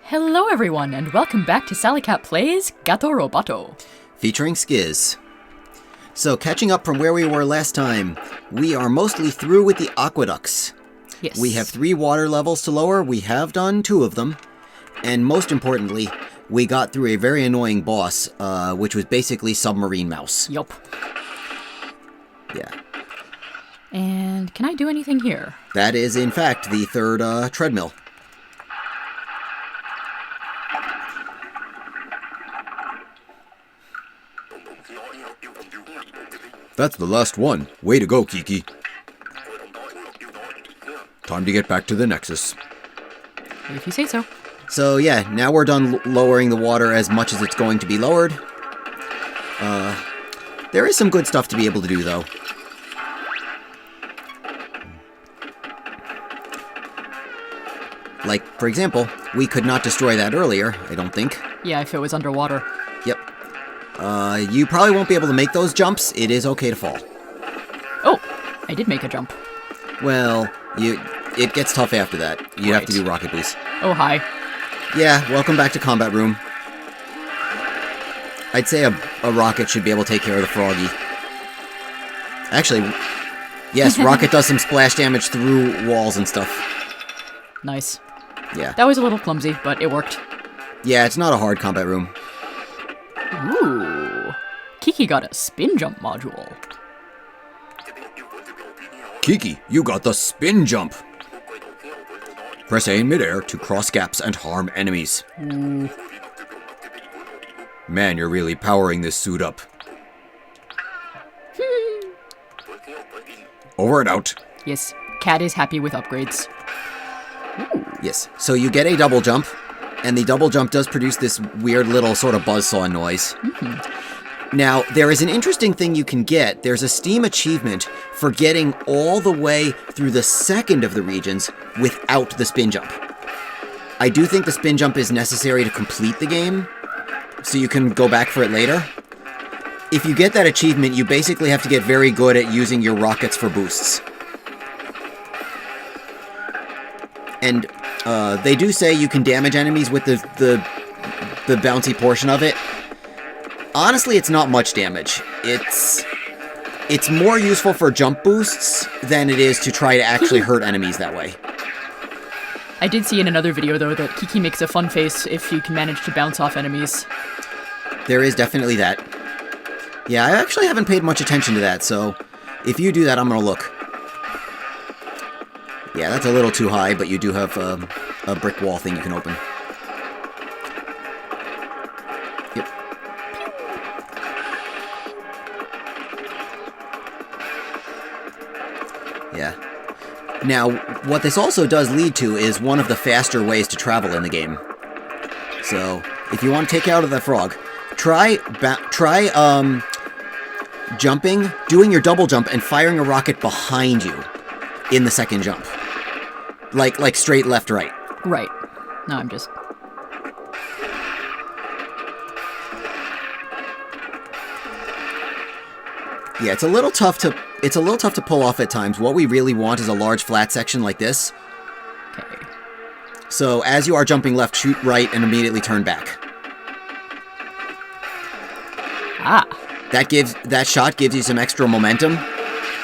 Hello everyone, and welcome back to Sally Cat Plays Gato Roboto. Featuring Skiz. So, catching up from where we were last time, we are mostly through with the aqueducts. Yes. We have 3 water levels to lower, we have done 2 of them. And most importantly, we got through a very annoying boss, which was basically Submarine Mouse. Yup. Yeah. And can I do anything here? That is, in fact, the 3rd treadmill. That's the last one. Way to go, Kiki. Time to get back to the Nexus. If you say so. So yeah, now we're done lowering the water as much as it's going to be lowered. There is some good stuff to be able to do, though. Like, for example, we could not destroy that earlier, I don't think. Yeah, if it was underwater. Yep. You probably won't be able to make those jumps. It is okay to fall. Oh, I did make a jump. Well, it gets tough after that. You have to do rocket boost. Oh, hi. Yeah, welcome back to Combat Room. I'd say a rocket should be able to take care of the froggy. Actually, yes, rocket does some splash damage through walls and stuff. Nice. Yeah. That was a little clumsy, but it worked. Yeah, it's not a hard combat room. Ooh. Kiki got a spin jump module. Kiki, you got the spin jump. Press A in midair to cross gaps and harm enemies. Ooh. Man, you're really powering this suit up. Over and out. Yes, Cat is happy with upgrades. Ooh. Yes, so you get a double jump, and the double jump does produce this weird little sort of buzzsaw noise. Mm-hmm. Now, there is an interesting thing you can get. There's a Steam achievement for getting all the way through the second of the regions without the spin jump. I do think the spin jump is necessary to complete the game, so you can go back for it later. If you get that achievement, you basically have to get very good at using your rockets for boosts. And they do say you can damage enemies with the bouncy portion of it. Honestly, it's not much damage. It's more useful for jump boosts than it is to try to actually hurt enemies that way. I did see in another video, though, that Kiki makes a fun face if you can manage to bounce off enemies. There is definitely that. Yeah, I actually haven't paid much attention to that, so if you do that, I'm gonna look. Yeah, that's a little too high, but you do have a brick wall thing you can open. Yep. Yeah. Now, what this also does lead to is one of the faster ways to travel in the game. So, if you want to take out of that frog, try jumping, doing your double jump, and firing a rocket behind you in the second jump. Like straight left, right. Right. No, I'm just... Yeah, it's a little tough to pull off at times. What we really want is a large flat section like this. Okay. So as you are jumping left, shoot right and immediately turn back. Ah. That shot gives you some extra momentum,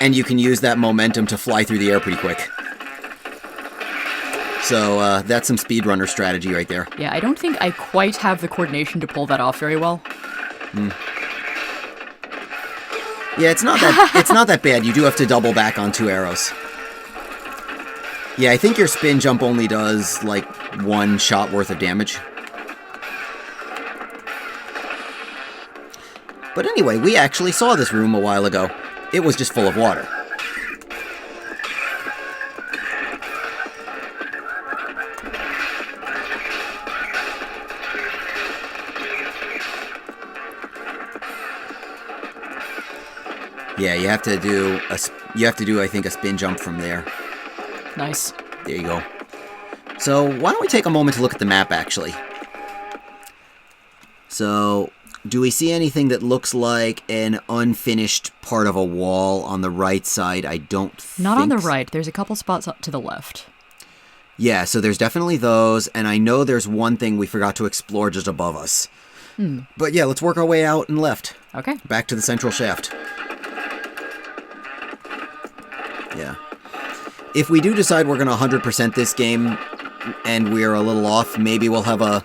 and you can use that momentum to fly through the air pretty quick. So that's some speedrunner strategy right there. Yeah, I don't think I quite have the coordination to pull that off very well. Yeah, it's not that bad. You do have to double back on 2 arrows. Yeah, I think your spin jump only does like 1 shot worth of damage. But anyway, we actually saw this room a while ago. It was just full of water. Yeah, you have to do I think a spin jump from there. Nice. There you go. So, why don't we take a moment to look at the map actually? So, do we see anything that looks like an unfinished part of a wall on the right side? I don't think... Not on the right. There's a couple spots up to the left. Yeah, so there's definitely those, and I know there's one thing we forgot to explore just above us. But yeah, let's work our way out and left. Okay. Back to the central shaft. Yeah. If we do decide we're going to 100% this game, and we're a little off, maybe we'll have a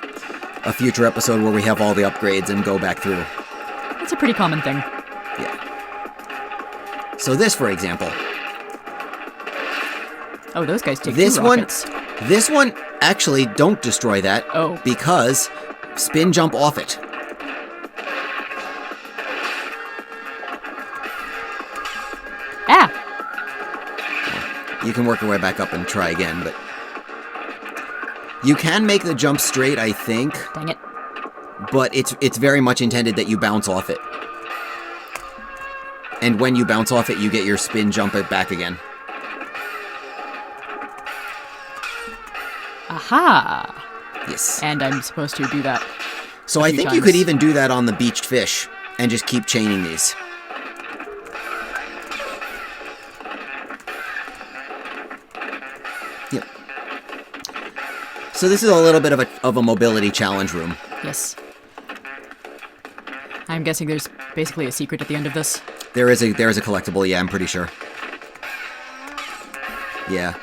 future episode where we have all the upgrades and go back through. That's a pretty common thing. Yeah. So this, for example. Oh, those guys take This two one, rockets. this one, actually, don't destroy that. Oh. Because spin jump off it. Ah! You can work your way back up and try again, but... You can make the jump straight, I think, Dang it. but it's very much intended that you bounce off it. And when you bounce off it, you get your spin jump it back again. Aha! Yes. And I'm supposed to do that. So a I few think you could times. even do that on the beached fish and just keep chaining these. Yep. So this is a little bit of a mobility challenge room. Yes. I'm guessing there's basically a secret at the end of this. There is a collectible, yeah, I'm pretty sure. Yeah.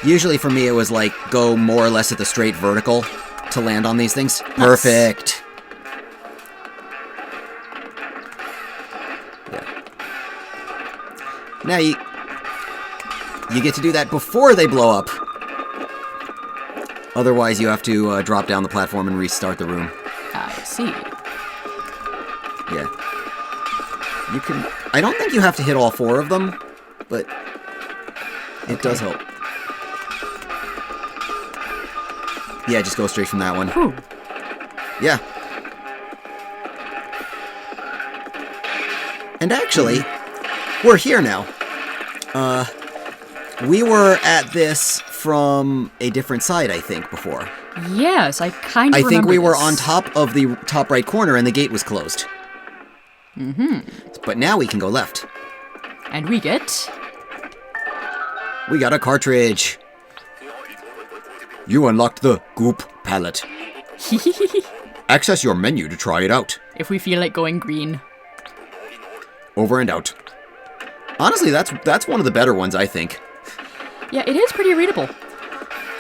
Usually for me it was like go more or less at the straight vertical to land on these things. Perfect. Yeah. Now you get to do that before they blow up. Otherwise you have to drop down the platform and restart the room. I see. Yeah. You can... I don't think you have to hit all 4 of them, but it does help. Yeah, just go straight from that one. Whew. Yeah. And actually, we're here now. We were at this from a different side, I think, before. Yes, I kind of I think we were this. on top of the top right corner and the gate was closed. Mm-hmm. But now we can go left. And we get... We got a cartridge. You unlocked the Goop palette. Access your menu to try it out. if we feel like going green. Over and out. Honestly, that's one of the better ones, I think. Yeah, it is pretty readable.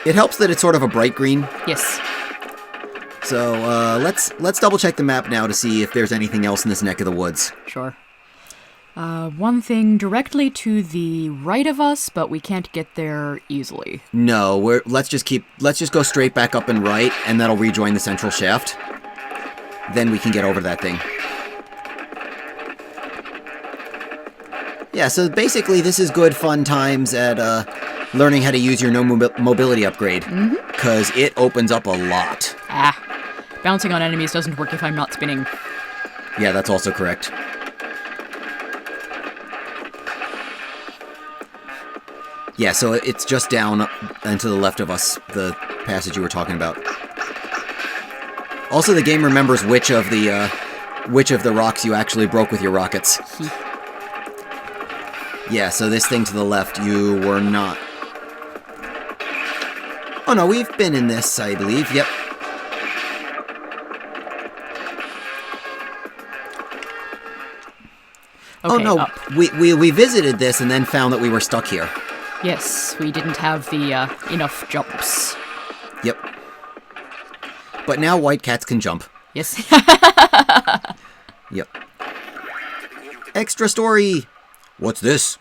It helps that it's sort of a bright green. Yes. So, let's double check the map now to see if there's anything else in this neck of the woods. Sure. One thing directly to the right of us, but we can't get there easily. No, let's just go straight back up and right, and that'll rejoin the central shaft. Then we can get over that thing. Yeah, so basically this is good fun times at learning how to use your no mobility upgrade. Because it opens up a lot. Ah. Bouncing on enemies doesn't work if I'm not spinning. Yeah, that's also correct. Yeah, so it's just down and to the left of us, the passage you were talking about. Also, the game remembers which of the rocks you actually broke with your rockets. Yeah, so this thing to the left, you were not. Oh no, we've been in this, I believe. Yep. Okay, Oh no, up. we visited this and then found that we were stuck here. Yes, we didn't have the enough jumps. Yep. But now white cats can jump. Yes. Yep. Extra story! What's this?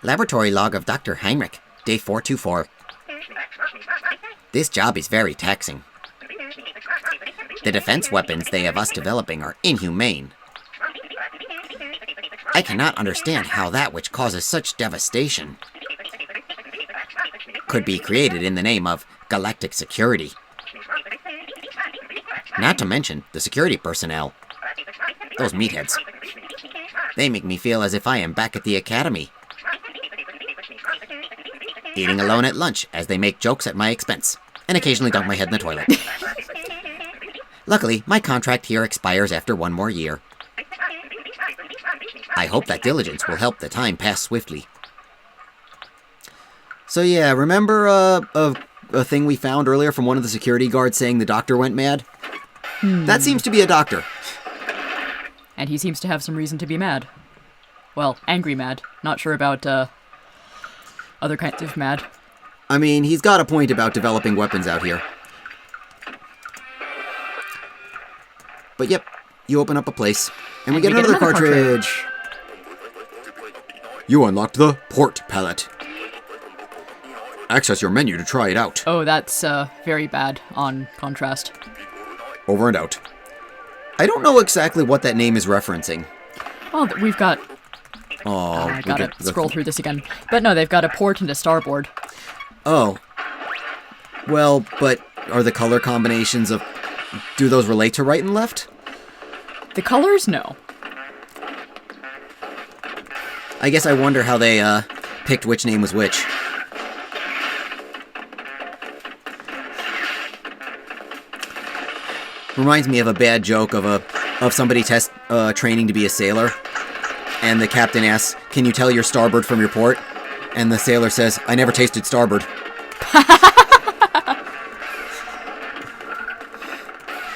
Laboratory log of Dr. Heinrich, day 424. This job is very taxing. The defense weapons they have us developing are inhumane. I cannot understand how that which causes such devastation could be created in the name of galactic security. Not to mention the security personnel. Those meatheads. They make me feel as if I am back at the academy. Eating alone at lunch as they make jokes at my expense, and occasionally dunk my head in the toilet. Luckily, my contract here expires after one more year. I hope that diligence will help the time pass swiftly. So yeah, remember a thing we found earlier from one of the security guards saying the doctor went mad? That seems to be a doctor. And he seems to have some reason to be mad. Well, angry mad. Not sure about, other kinds of mad. I mean, he's got a point about developing weapons out here. But yep, you open up a place, and we get another cartridge. You unlocked the port palette. Access your menu to try it out. Oh, that's, very bad on contrast. Over and out. I don't know exactly what that name is referencing. Well, we've got... Oh, I gotta scroll through this again. But no, they've got a port and a starboard. Oh. Well, but are the color combinations of... Do those relate to right and left? The colors? No. I guess I wonder how they, picked which name was which. Reminds me of a bad joke of somebody training to be a sailor, and the captain asks, "Can you tell your starboard from your port?" And the sailor says, "I never tasted starboard."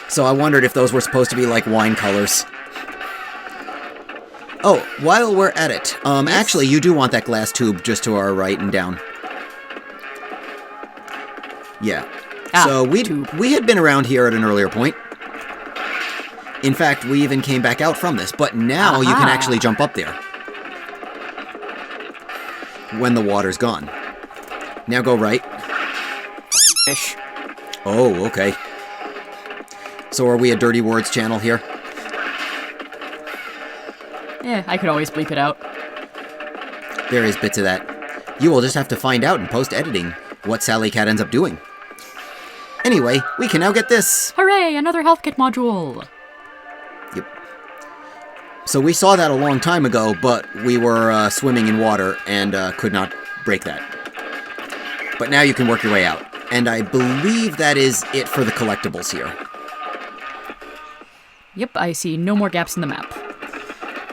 So I wondered if those were supposed to be like wine colors. Oh, while we're at it, actually, you do want that glass tube just to our right and down. Yeah. So we had been around here at an earlier point. In fact, we even came back out from this, but now you can actually jump up there. When the water's gone. Now go right. Ish. Oh, okay. So are we a Dirty Words channel here? I could always bleep it out. There is bits of that. You will just have to find out in post-editing what Sally Cat ends up doing. Anyway, we can now get this. Hooray, another health kit module. Yep. So we saw that a long time ago, but we were swimming in water and could not break that. But now you can work your way out. And I believe that is it for the collectibles here. Yep, I see no more gaps in the map.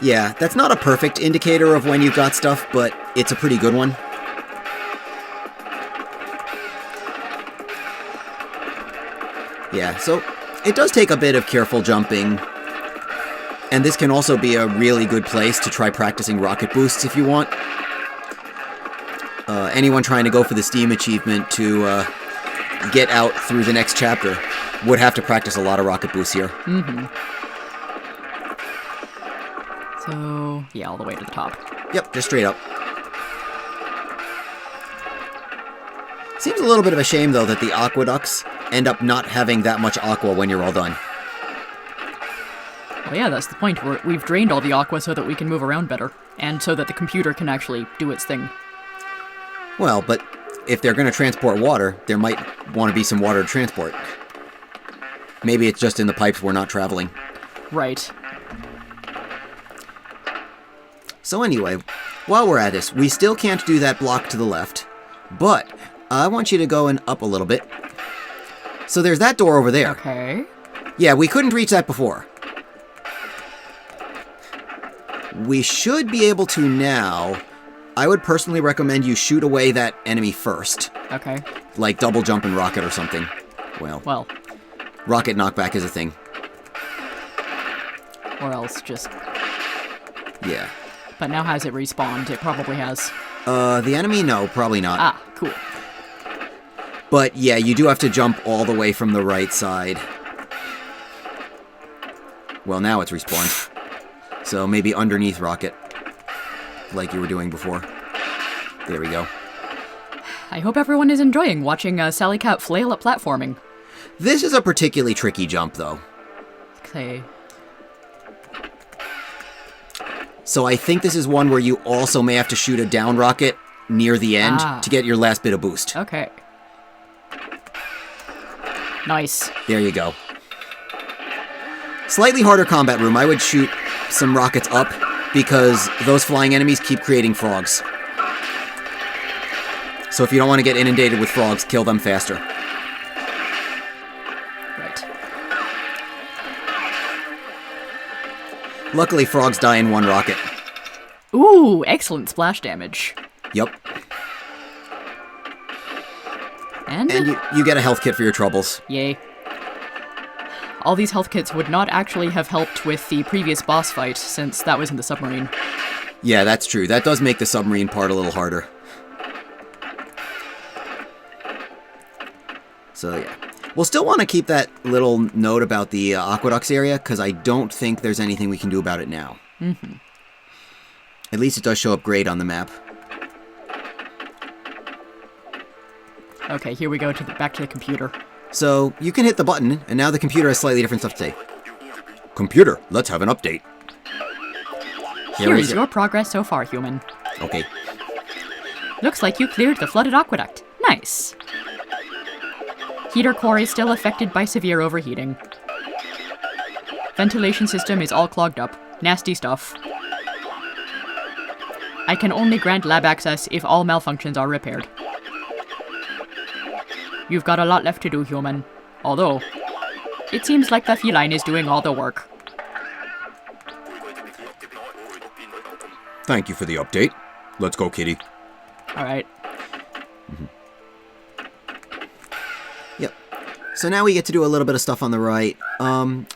Yeah, that's not a perfect indicator of when you've got stuff, but it's a pretty good one. Yeah, so it does take a bit of careful jumping. And this can also be a really good place to try practicing rocket boosts if you want. Anyone trying to go for the Steam achievement to get out through the next chapter would have to practice a lot of rocket boosts here. Mm-hmm. So, yeah, all the way to the top. Yep, just straight up. Seems a little bit of a shame, though, that the aqueducts end up not having that much aqua when you're all done. Well, yeah, that's the point. We've drained all the aqua so that we can move around better. And so that the computer can actually do its thing. Well, but if they're going to transport water, there might want to be some water to transport. Maybe it's just in the pipes we're not traveling. Right. So anyway, while we're at this, we still can't do that block to the left, but I want you to go and up a little bit. So there's that door over there. Okay. Yeah, we couldn't reach that before. We should be able to now. I would personally recommend you shoot away that enemy first. Okay. Like double jump and rocket or something. Well, rocket knockback is a thing. Or else just... Yeah. But now has it respawned? It probably has. The enemy? No, probably not. Ah, cool. But yeah, you do have to jump all the way from the right side. Well, now it's respawned. So maybe underneath rocket. Like you were doing before. There we go. I hope everyone is enjoying watching Sally Cat flail at platforming. This is a particularly tricky jump, though. Okay. So I think this is one where you also may have to shoot a down rocket near the end to get your last bit of boost. Okay. Nice. There you go. Slightly harder combat room. I would shoot some rockets up because those flying enemies keep creating frogs. So if you don't want to get inundated with frogs, kill them faster. Right. Luckily, frogs die in one rocket. Ooh, excellent splash damage. Yep. And you get a health kit for your troubles. yay. All these health kits would not actually have helped with the previous boss fight, since that was in the submarine. Yeah, that's true. That does make the submarine part a little harder. So, yeah. We'll still want to keep that little note about the aqueducts area, because I don't think there's anything we can do about it now. Mm-hmm. At least it does show up great on the map. Okay, here we go back to the computer. So, you can hit the button, and now the computer has slightly different stuff to say. Computer, let's have an update. Here is your progress so far, human. Okay. Looks like you cleared the flooded aqueduct. Nice. Heater core is still affected by severe overheating. Ventilation system is all clogged up. Nasty stuff. I can only grant lab access if all malfunctions are repaired. You've got a lot left to do, human. Although, it seems like the feline is doing all the work. Thank you for the update. Let's go, kitty. Alright. Yep. So now we get to do a little bit of stuff on the right.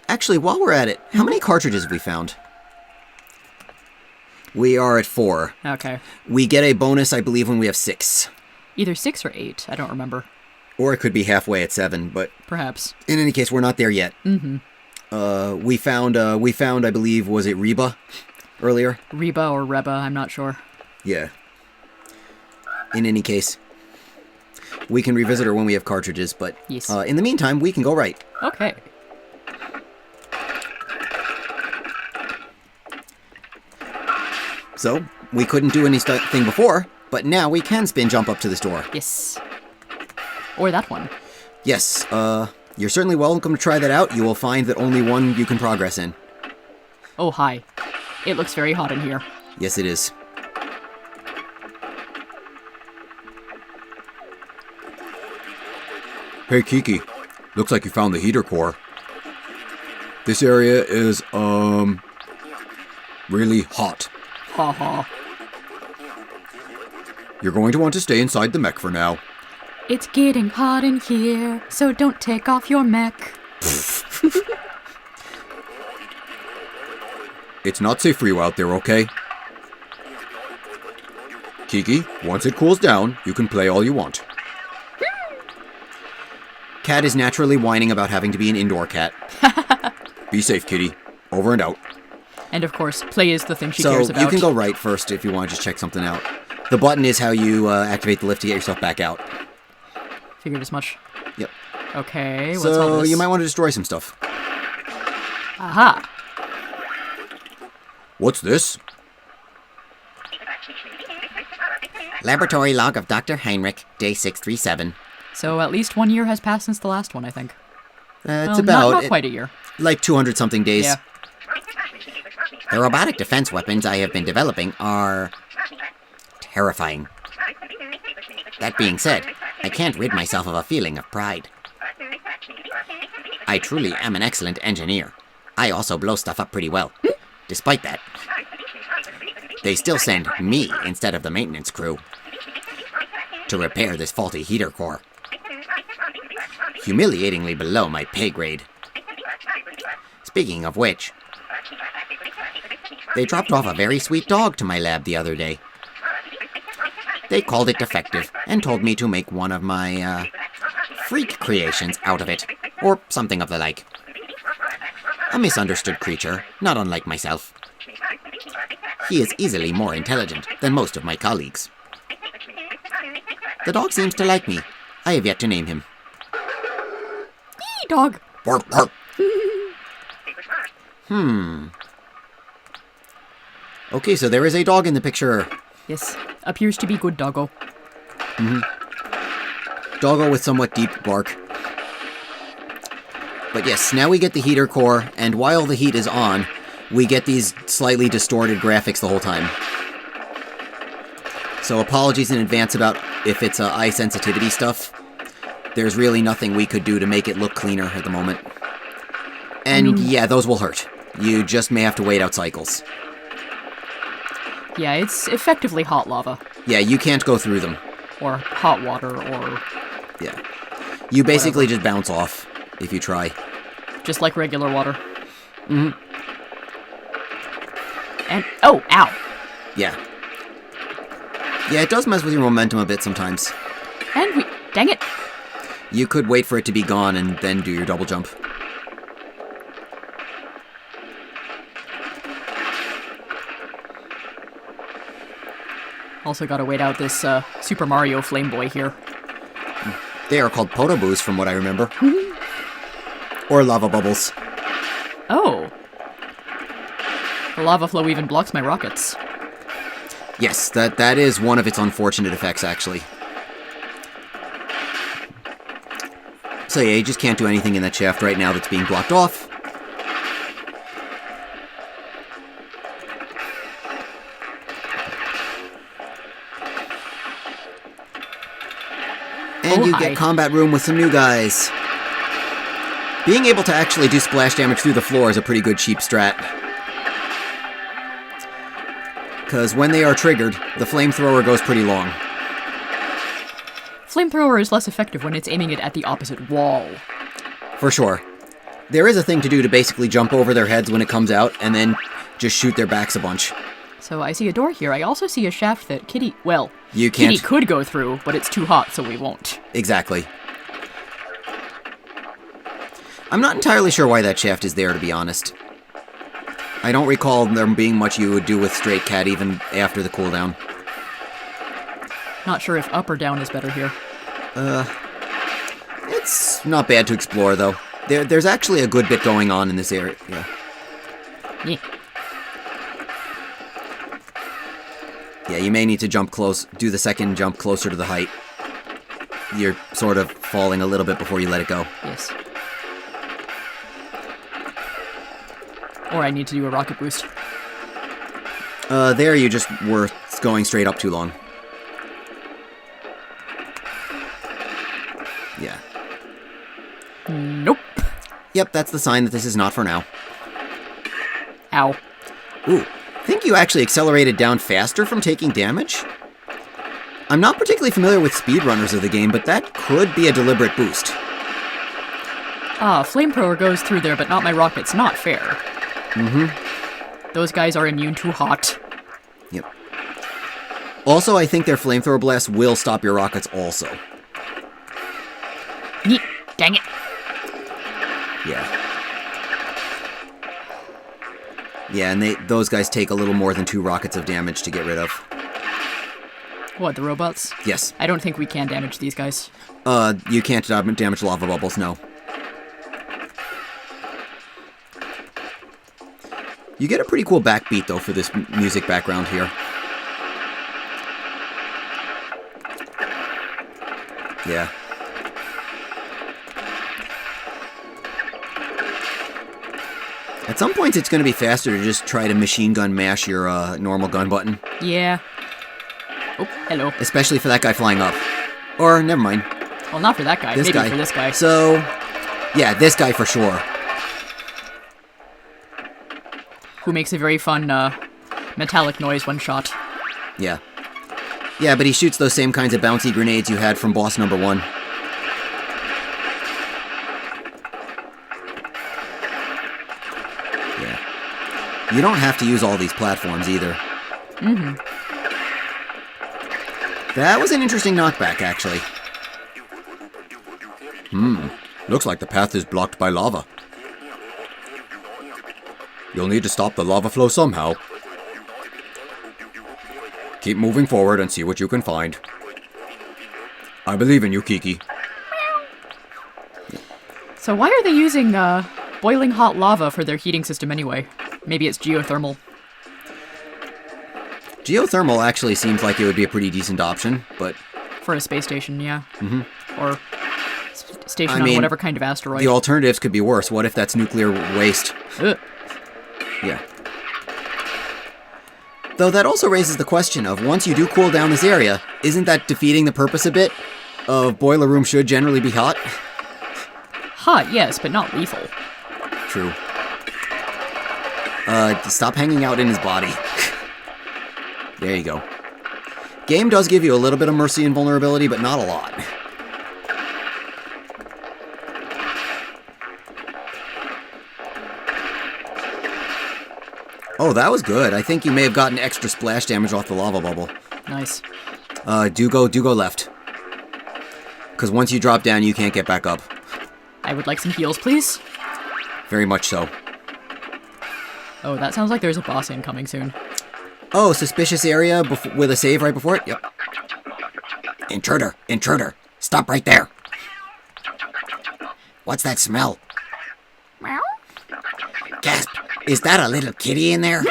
Actually, while we're at it, how many cartridges have we found? We are at 4. Okay. We get a bonus, I believe, when we have 6. Either 6 or 8, I don't remember. Or it could be halfway at 7, but Perhaps. in any case, we're not there yet. Mm-hmm. We found, I believe, was it Reba earlier? Reba or Reba, I'm not sure. Yeah. In any case, we can revisit her when we have cartridges, but Yes. in the meantime, we can go right. Okay. So, we couldn't do anything before, but now we can spin jump up to this door. Yes. Or that one. Yes, you're certainly welcome to try that out. You will find that only one you can progress in. Oh, hi. It looks very hot in here. Yes, it is. Hey, Kiki. Looks like you found the heater core. This area is, really hot. Ha ha. You're going to want to stay inside the mech for now. It's getting hot in here, so don't take off your mech. It's not safe for you out there, okay? Kiki, once it cools down, you can play all you want. Cat is naturally whining about having to be an indoor cat. Be safe, kitty. Over and out. And of course, play is the thing she cares about. So, you can go right first if you want to just check something out. The button is how you activate the lift to get yourself back out. Figured as much. Yep. Okay, what's all So, this? you might want to destroy some stuff. Aha! What's this? Laboratory log of Dr. Heinrich, day 637. So at least 1 year has passed since the last one, I think. It's Well, about not quite a year. like 200-something days. Yeah. The robotic defense weapons I have been developing are terrifying. That being said, I can't rid myself of a feeling of pride. I truly am an excellent engineer. I also blow stuff up pretty well. Despite that, they still send me instead of the maintenance crew to repair this faulty heater core. Humiliatingly below my pay grade. Speaking of which, they dropped off a very sweet dog to my lab the other day. They called it defective and told me to make one of my, freak creations out of it, or something of the like. A misunderstood creature, not unlike myself. He is easily more intelligent than most of my colleagues. The dog seems to like me. I have yet to name him. Yee, dog! Bark, bark. Okay, so there is a dog in the picture. Yes, appears to be good doggo. Doggo with somewhat deep bark. But yes, now we get the heater core, and while the heat is on, we get these slightly distorted graphics the whole time. So apologies in advance about if it's eye sensitivity stuff. There's really nothing we could do to make it look cleaner at the moment. And yeah, those will hurt. You just may have to wait out cycles. Yeah, it's effectively hot lava. Yeah, you can't go through them. Or hot water, or Yeah. You basically just bounce off if you try. Just like regular water. Mm-hmm. And, oh, ow. Yeah. Yeah, it does mess with your momentum a bit sometimes. And we, dang it. You could wait for it to be gone and then do your double jump. Also gotta wait out this Super Mario Flame Boy here. They are called Potobos from what I remember. Or lava bubbles. Oh. The lava flow even blocks my rockets. Yes, that is one of its unfortunate effects, actually. So yeah, you just can't do anything in that shaft right now that's being blocked off. And you get combat room with some new guys. Being able to actually do splash damage through the floor is a pretty good cheap strat. Because when they are triggered, the flamethrower goes pretty long. Flamethrower is less effective when it's aiming it at the opposite wall. For sure. There is a thing to do to basically jump over their heads when it comes out, and then just shoot their backs a bunch. So I see a door here. I also see a shaft that Kitty... Well, you can't... Kitty could go through, but it's too hot, so we won't. Exactly. I'm not entirely sure why that shaft is there, to be honest. I don't recall there being much you would do with Straight Cat even after the cooldown. Not sure if up or down is better here. It's not bad to explore, though. There's actually a good bit going on in this area. Yeah. Yeah, you may need to jump close, do the second jump closer to the height. You're sort of falling a little bit before you let it go. Yes. Or I need to do a rocket boost. There you just were going straight up too long. Yeah. Nope. Yep, that's the sign that this is not for now. Ow. Ooh. Think you actually accelerated down faster from taking damage? I'm not particularly familiar with speedrunners of the game, but that could be a deliberate boost. Flamethrower goes through there, but not my rockets. Not fair. Mm-hmm. Those guys are immune to hot. Yep. Also, I think their flamethrower blast will stop your rockets also. Neat. Dang it. Yeah. Yeah, and those guys take a little more than 2 rockets of damage to get rid of. What, the robots? Yes. I don't think we can damage these guys. You can't damage lava bubbles, no. You get a pretty cool backbeat, though, for this music background here. Yeah. At some points, it's going to be faster to just try to machine gun mash your normal gun button. Yeah. Oh, hello. Especially for that guy flying up. Or, never mind. Well, not for that guy. This Maybe guy. for this guy. So, yeah, this guy for sure. Who makes a very fun, metallic noise when shot. Yeah. Yeah, but he shoots those same kinds of bouncy grenades you had from boss number 1. Yeah. You don't have to use all these platforms either. Mm-hmm. That was an interesting knockback, actually. Looks like the path is blocked by lava. You'll need to stop the lava flow somehow. Keep moving forward and see what you can find. I believe in you, Kiki. So why are they using, boiling hot lava for their heating system anyway? Maybe it's geothermal. Geothermal actually seems like it would be a pretty decent option, but... For a space station, yeah. Mm-hmm. Or station on whatever kind of asteroid. The alternatives could be worse. What if that's nuclear waste? Ugh. Yeah. Though that also raises the question of, once you do cool down this area, isn't that defeating the purpose a bit? Of boiler room should generally be hot? Hot, yes, but not lethal. True. Stop hanging out in his body. There you go. Game does give you a little bit of mercy and vulnerability, but not a lot. Oh, that was good. I think you may have gotten extra splash damage off the lava bubble. Nice. Do go left. Because once you drop down, you can't get back up. I would like some heals, please. Very much so. Oh, that sounds like there's a boss incoming soon. Oh, suspicious area with a save right before it? Yep. Intruder! Intruder! Stop right there! What's that smell? Meow? Gasp! Is that a little kitty in there?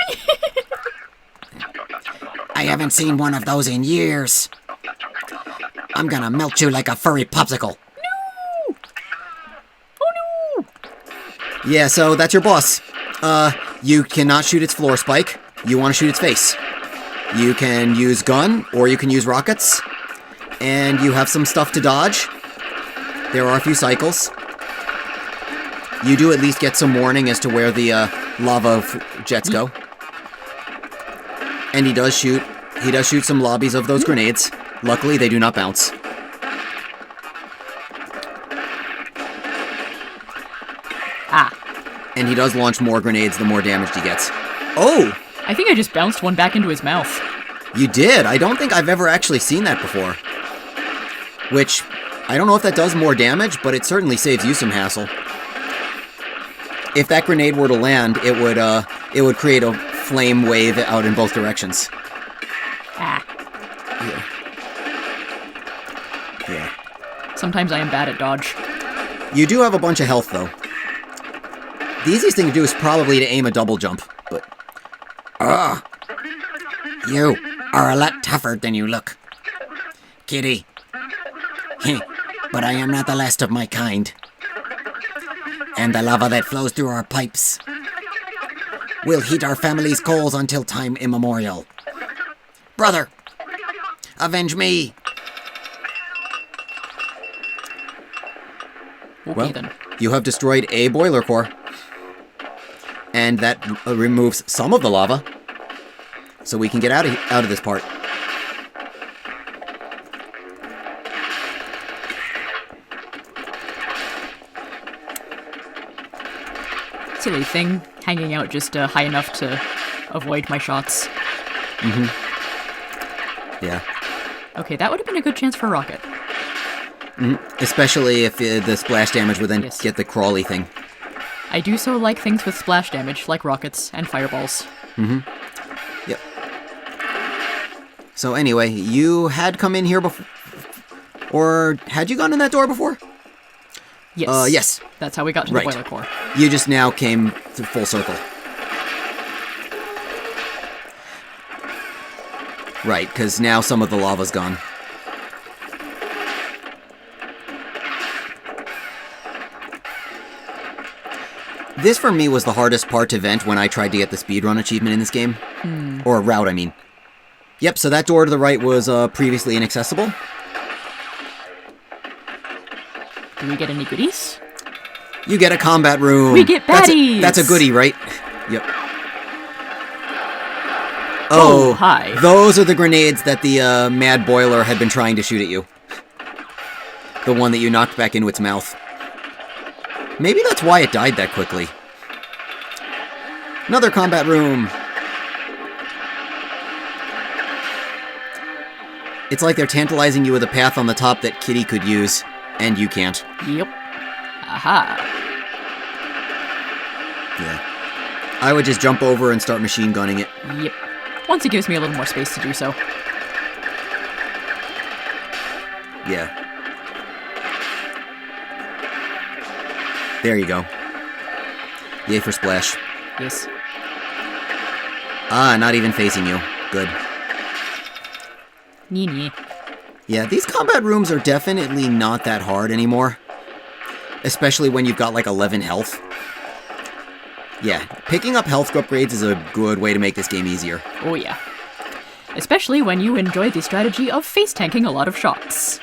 I haven't seen one of those in years. I'm gonna melt you like a furry popsicle. No! Oh no! Yeah, so that's your boss. You cannot shoot its floor spike. You want to shoot its face. You can use gun, or you can use rockets. And you have some stuff to dodge. There are a few cycles. You do at least get some warning as to where the lava jets go. And he does shoot some lobbies of those grenades. Luckily, they do not bounce. Ah. And he does launch more grenades the more damaged he gets. Oh! I think I just bounced one back into his mouth. You did? I don't think I've ever actually seen that before. Which, I don't know if that does more damage, but it certainly saves you some hassle. If that grenade were to land, it would create a flame wave out in both directions. Ah. Yeah. Sometimes I am bad at dodge. You do have a bunch of health, though. The easiest thing to do is probably to aim a double jump, but... Ugh! You are a lot tougher than you look. Kitty. But I am not the last of my kind. And the lava that flows through our pipes will heat our family's coals until time immemorial. Brother! Avenge me! Okay, Well, then. you have destroyed a boiler core. And that removes some of the lava. So we can get out of this part. Silly thing, hanging out just high enough to avoid my shots. Mm-hmm. Yeah. Okay, that would have been a good chance for a rocket. Especially if the splash damage would then Yes. get the crawly thing. I do so like things with splash damage, like rockets and fireballs. Yep. So anyway, you had come in here before... Or had you gone in that door before? Yes. Yes. That's how we got to Right. the boiler core. You just now came to full circle. Right, because now some of the lava's gone. This, for me, was the hardest part to vent when I tried to get the speedrun achievement in this game. Or route, I mean. Yep, so that door to the right was previously inaccessible. Do we get any goodies? You get a combat room. We get baddies! That's a goodie, right? Yep. Oh, hi. Those are the grenades that the mad boiler had been trying to shoot at you. The one that you knocked back into its mouth. Maybe that's why it died that quickly. Another combat room. It's like they're tantalizing you with a path on the top that Kitty could use, and you can't. Yep. Aha. Yeah. I would just jump over and start machine gunning it. Yep. Once it gives me a little more space to do so. Yeah. There you go. Yay for splash. Yes. Ah, not even facing you. Good. Nee. Yeah, these combat rooms are definitely not that hard anymore. Especially when you've got like 11 health. Yeah, picking up health upgrades is a good way to make this game easier. Oh yeah. Especially when you enjoy the strategy of face tanking a lot of shots.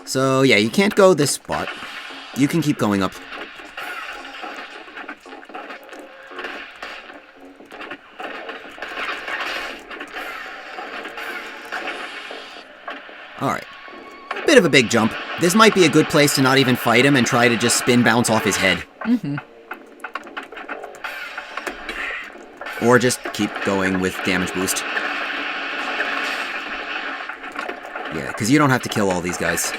So yeah, you can't go this spot. You can keep going up. Alright. A bit of a big jump. This might be a good place to not even fight him and try to just spin bounce off his head. Or just keep going with damage boost. Yeah, because you don't have to kill all these guys.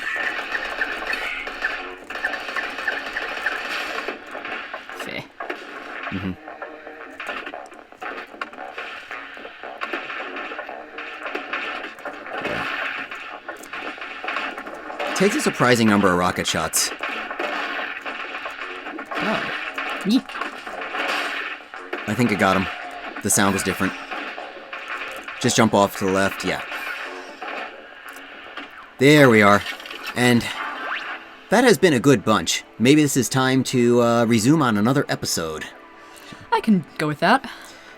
Fair. Mm-hmm. Yeah. Takes a surprising number of rocket shots. Oh. Yee. I think I got him. The sound was different. Just jump off to the left, yeah. There we are. And that has been a good bunch. Maybe this is time to resume on another episode. I can go with that.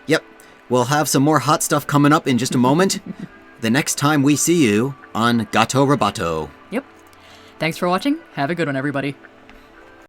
Yep. We'll have some more hot stuff coming up in just a moment. The next time we see you on Gato Roboto. Yep. Thanks for watching. Have a good one, everybody.